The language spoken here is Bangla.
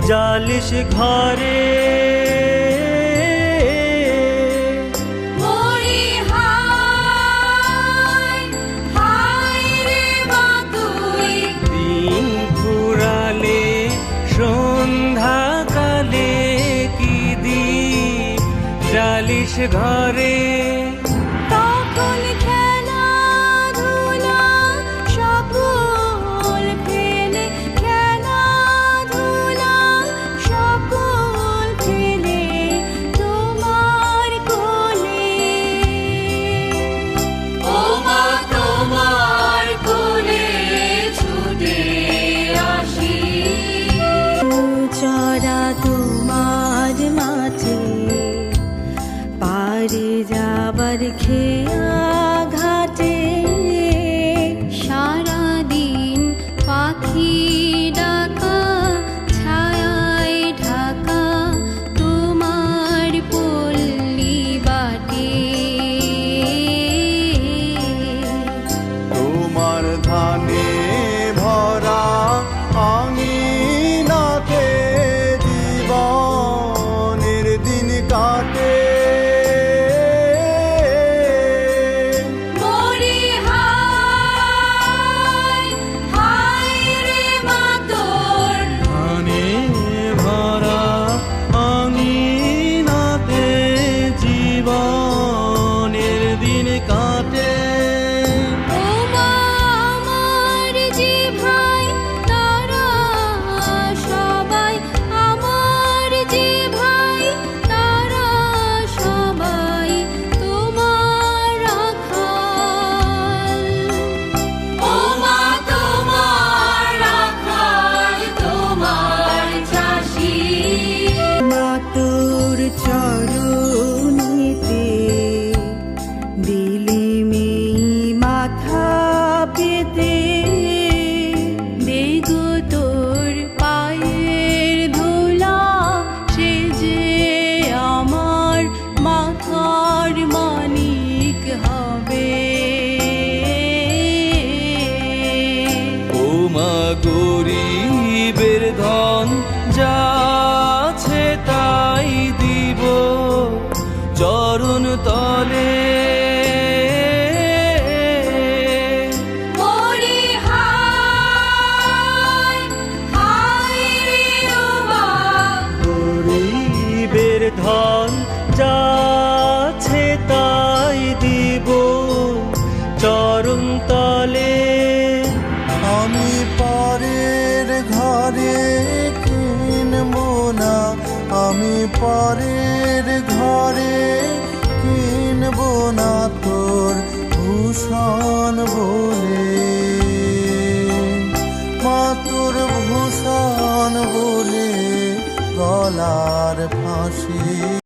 জালিস ঘরে দিন ফুরালে সন্ধ্যাকালে কি দীপ জালিস ঘরে তখন খেলাধুলা সকল ফেলে, খেলাধুলা সকল ফেলে তোমার কোলে, ও মা তোমার কোলে ছুটে আসি। চড়া তোমার মাঝে পারে যাবার খেয়া ঘাটে, সারাদিন পাখি ডাকা ছায়ায় ঢাকা তোমার পল্লী বাটে। তোমার ধানে ভরা আঙিনাতে জীবনের দিন কাটে। চরণেতে দিলে মেয়ে মাথা পেতে, দেগো তোর পায়ের ধুলা সে যে আমার মাথার মানিক হবে। ও মা গরিবের ধন যা আছে তাই দিব চরণ তলে। গরিবের ধন যা আছে তাই দিব চরণ তলে। আমি পরের ঘরে কিনবো না, আমি পরের ঘরে কিনবো না তোর ভূষণ বলে, মা তোর ভূষণ বলে গলার ফাঁসি।